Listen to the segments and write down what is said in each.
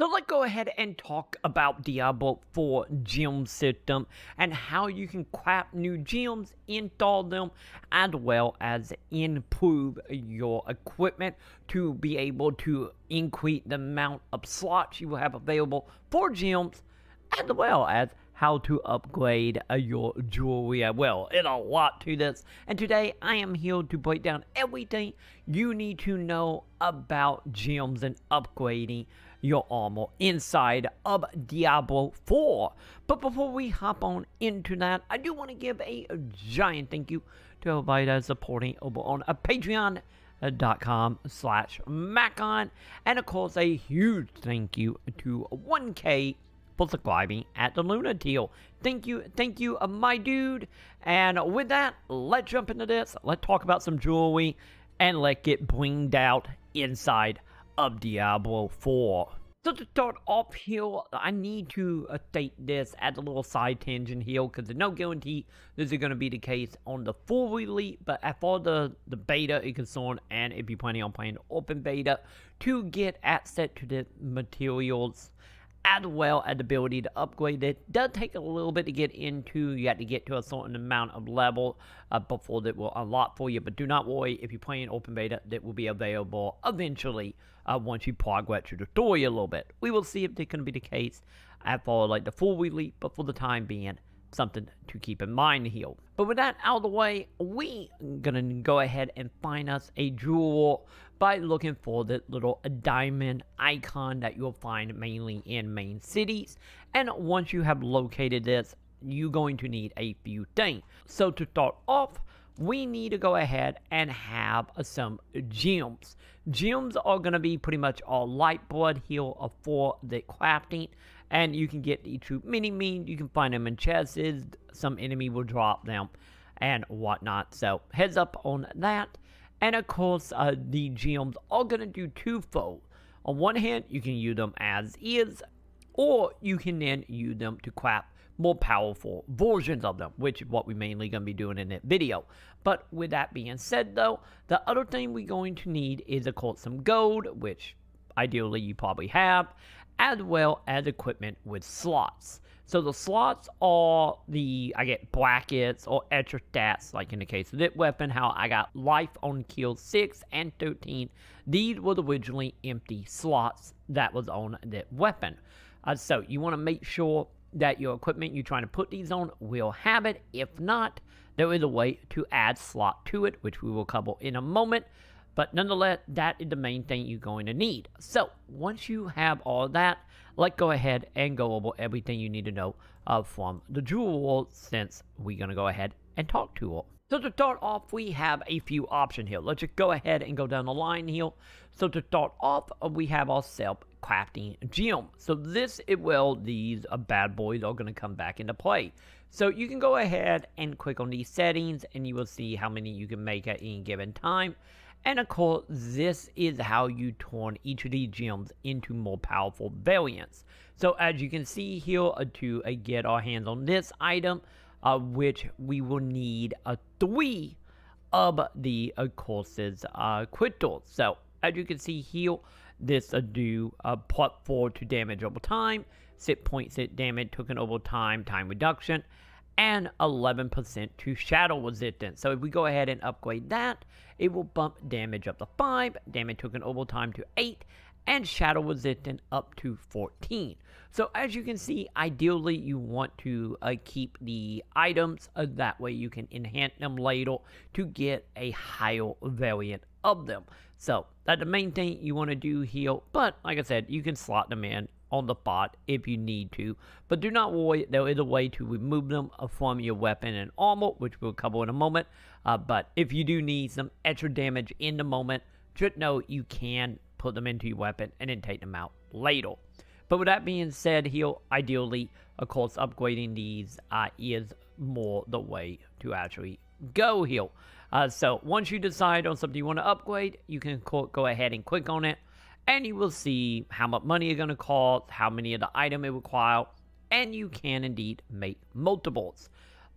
So let's go ahead and talk about Diablo 4 gem system and how you can craft new gems, install them, as well as improve your equipment to be able to increase the amount of slots you will have available for gems, as well as how to upgrade your jewelry as well. It's a lot to this, and today I am here to break down everything you need to know about gems and upgrading your armor inside of Diablo 4. But before we hop on into that, I do want to give a giant thank you to everybody that is supporting over on patreon.com/Maconn, and of course a huge thank you to 1K for subscribing at the Luna Teal. Thank you, my dude. And with that, let's jump into this. Let's talk about some jewelry, and let's get blinged out inside of Diablo 4. So to start off here, I need to state this as a little side tangent here, because there's no guarantee this is going to be the case on the full release, but as far as the beta is concerned, and if you're planning on playing open beta, to get access to the materials, as well as the ability to upgrade it, does take a little bit to get into. You have to get to a certain amount of level before that will unlock for you, but do not worry, if you're playing open beta, that will be available eventually once you progress through the story a little bit. We will see if that's going to be the case as far as like the full release, but for the time being, something to keep in mind here. But with that out of the way, we gonna go ahead and find us a jewel by looking for the little diamond icon that you'll find mainly in main cities. And once you have located this, you're going to need a few things. So to start off, we need to go ahead and have some gems. Gems are going to be pretty much all light blood here for the crafting, and you can get these through mini means. You can find them in chests. Some enemy will drop them and whatnot, so heads up on that. And of course, the gems are going to do twofold. On one hand, you can use them as is, or you can then use them to craft more powerful versions of them, which is what we're mainly going to be doing in this video. But with that being said though, the other thing we're going to need is of course some gold, which ideally you probably have, as well as equipment with slots. So the slots are I get brackets or extra stats, like in the case of this weapon, how I got life on kill 6 and 13. These were originally empty slots that was on that weapon. So you want to make sure that your equipment you're trying to put these on will have it. If not, there is a way to add slot to it, which we will cover in a moment. But nonetheless, that is the main thing you're going to need. So once you have all that, let's go ahead and go over everything you need to know from the jewel world, since we're going to go ahead and talk to her. So to start off, we have a few options here. Let's just go ahead and go down the line here. So to start off, we have our self-crafting gem. So this is where these bad boys are going to come back into play. So you can go ahead and click on these settings, and you will see how many you can make at any given time. And of course, this is how you turn each of these gems into more powerful variants. So as you can see here, to get our hands on this item, which we will need 3 of the courses crystals. So as you can see here, this do +4 to damage over time, 6.6 damage taken over time reduction, and 11% to shadow resistance. So if we go ahead and upgrade that, it will bump damage up to 5, damage taken over time to 8, and shadow resistance up to 14. So as you can see, ideally you want to keep the items, that way you can enhance them later to get a higher variant of them. So that's the main thing you want to do here, but like I said, you can slot them in on the spot if you need to, but do not worry, there is a way to remove them from your weapon and armor, which we'll cover in a moment. But if you do need some extra damage in the moment, just know you can put them into your weapon and then take them out later. But with that being said here, ideally, of course, upgrading these is more the way to actually go here. So once you decide on something you want to upgrade, you can go ahead and click on it, and you will see how much money it's going to cost, how many of the item it requires, and you can indeed make multiples.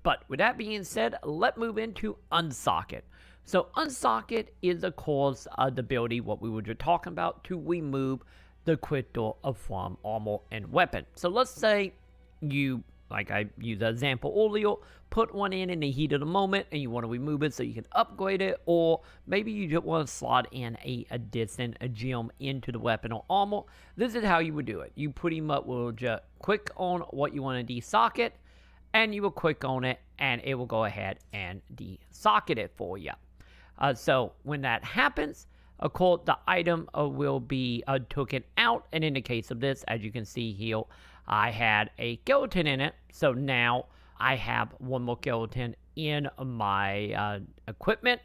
But with that being said, let's move into Unsocket. So Unsocket is, of course, the ability, what we were just talking about, to remove the crystal from armor and weapon. So let's say you, like I used the example earlier, put one in the heat of the moment and you want to remove it so you can upgrade it, or maybe you just want to slot in a distant gem into the weapon or armor. This is how you would do it. You pretty much will just click on what you want to desocket, and you will click on it and it will go ahead and desocket it for you. So when that happens, of course, the item will be taken out, and in the case of this, as you can see here, I had a skeleton in it, so now I have one more skeleton in my equipment.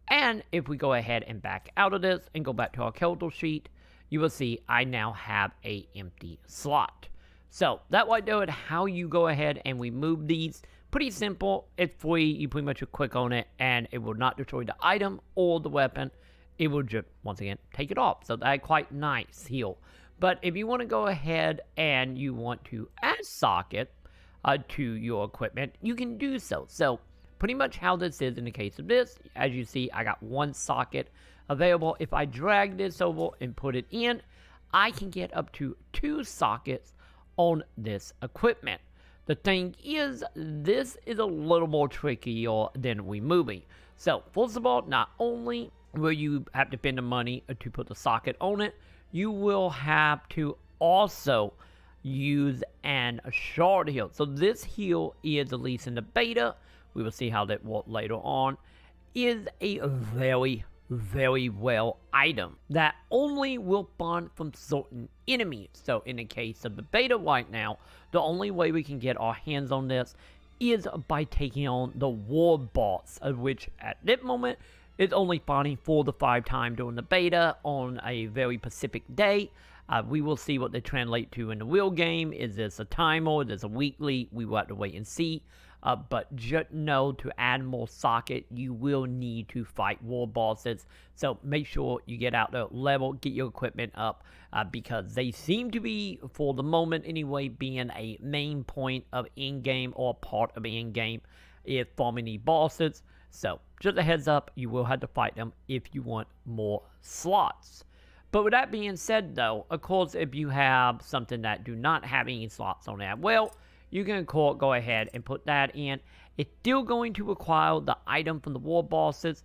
And if we go ahead and back out of this and go back to our character sheet, you will see I now have a empty slot. So that right there is how you go ahead and remove these. Pretty simple. It's free. You pretty much click on it and it will not destroy the item or the weapon. It will just, once again, take it off. So that's quite nice here. But if you want to go ahead and you want to add socket to your equipment, you can do so. So pretty much how this is in the case of this, as you see, I got one socket available. If I drag this over and put it in, I can get up to 2 sockets on this equipment. The thing is, this is a little more trickier than removing. So first of all, not only will you have to spend the money to put the socket on it, you will have to also use an shard heal. So this heal is, at least in the beta, we will see how that works later on, is a very, very well item that only will spawn from certain enemies. So in the case of the beta right now, the only way we can get our hands on this is by taking on the war boss, of which at this moment is only spawning 4 to 5 times during the beta on a very specific day. We will see what they translate to in the real game. Is this a timer? Is this a weekly? We will have to wait and see. But just know, to add more socket, you will need to fight war bosses. So make sure you get out the level, get your equipment up, because they seem to be, for the moment anyway, being a main point of in-game or part of in-game is farming the bosses. So just a heads up, you will have to fight them if you want more slots. But with that being said, though, of course, if you have something that do not have any slots on that, well, you can go ahead and put that in. It's still going to require the item from the war bosses,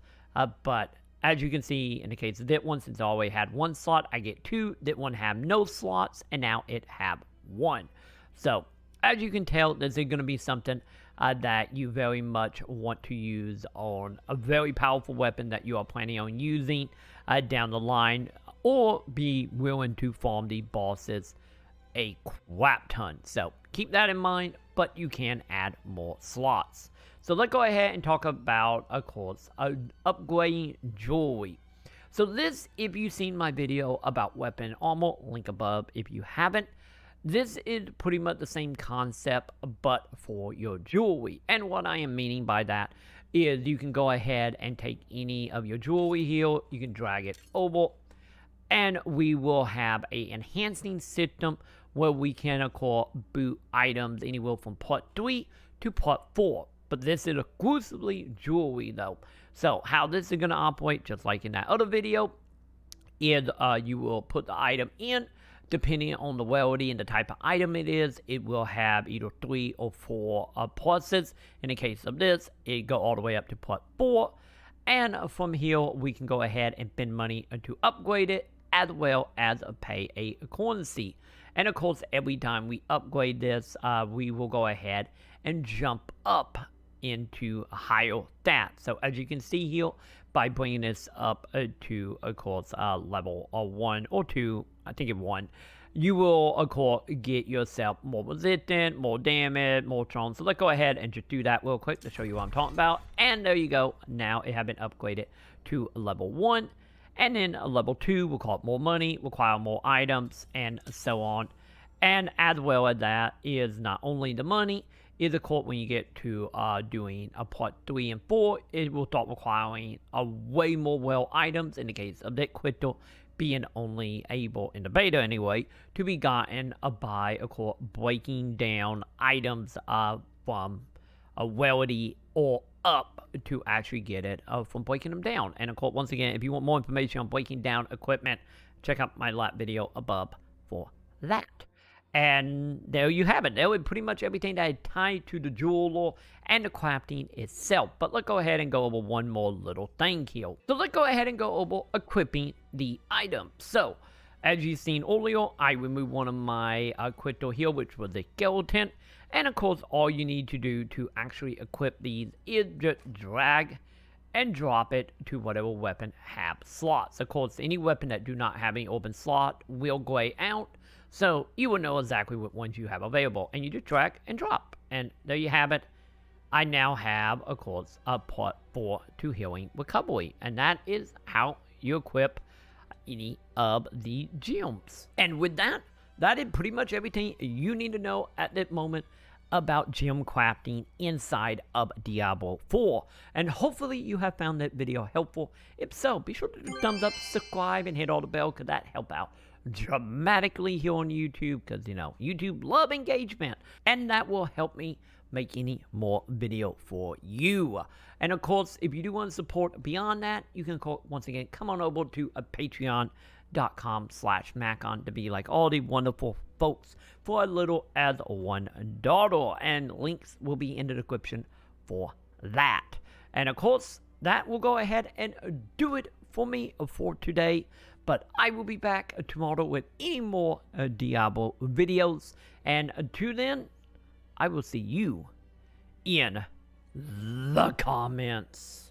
but as you can see, in the case of that one, since I already had 1 slot, I get 2. That one have no slots, and now it have 1. So, as you can tell, this is going to be something that you very much want to use on a very powerful weapon that you are planning on using down the line, or be willing to farm the bosses a crap ton. So keep that in mind, but you can add more slots. So let's go ahead and talk about, of course, upgrading jewelry. So this, if you've seen my video about weapon armor, link above if you haven't, this is pretty much the same concept, but for your jewelry. And what I am meaning by that is you can go ahead and take any of your jewelry here, you can drag it over, and we will have a enhancing system where we can, of course, boot items anywhere from part 3 to part 4. But this is exclusively jewelry, though. So how this is going to operate, just like in that other video, is you will put the item in. Depending on the rarity and the type of item it is, it will have either 3 or 4 pluses. In the case of this, it go all the way up to part 4. And from here, we can go ahead and spend money to upgrade it, as well as pay a currency. And of course, every time we upgrade this, we will go ahead and jump up into a higher stat. So as you can see here, by bringing this up to, of course, level 1 or 2, I think it's 1, you will, of course, get yourself more resistant, more damage, more strong. So let's go ahead and just do that real quick to show you what I'm talking about. And there you go. Now it has been upgraded to level 1. And then a level 2 will cost more money, require more items, and so on. And as well as that is not only the money, is of course when you get to doing a part 3 and 4, it will start requiring way more well items, in the case of that crystal being only able, in the beta anyway, to be gotten by, of course, breaking down items from a rarity or up to actually get it from breaking them down. And of course, once again, if you want more information on breaking down equipment, check out my last video above for that. And there you have it. There was pretty much everything that is tied to the jewel lore and the crafting itself. But let's go ahead and go over one more little thing here. So let's go ahead and go over equipping the item. So, as you've seen earlier, I removed one of my crystal here, which was the skeleton. And of course, all you need to do to actually equip these is just drag and drop it to whatever weapon have slots. Of course, any weapon that do not have any open slot will gray out. So you will know exactly what ones you have available. And you just drag and drop. And there you have it. I now have, of course, a part 4 to healing recovery. And that is how you equip any of the gems. And with that, that is pretty much everything you need to know at this moment about gem crafting inside of Diablo 4. And hopefully you have found that video helpful. If so, be sure to do thumbs up, subscribe, and hit all the bell, because that help out dramatically here on YouTube, because, you know, YouTube love engagement, and that will help me make any more video for you. And of course, if you do want to support beyond that, you can once again come on over to a patreon.com/Maconn to be like all the wonderful folks for as little as $1, and links will be in the description for that. And of course, that will go ahead and do it for me for today. But I will be back tomorrow with any more Diablo videos. And until then, I will see you in the comments.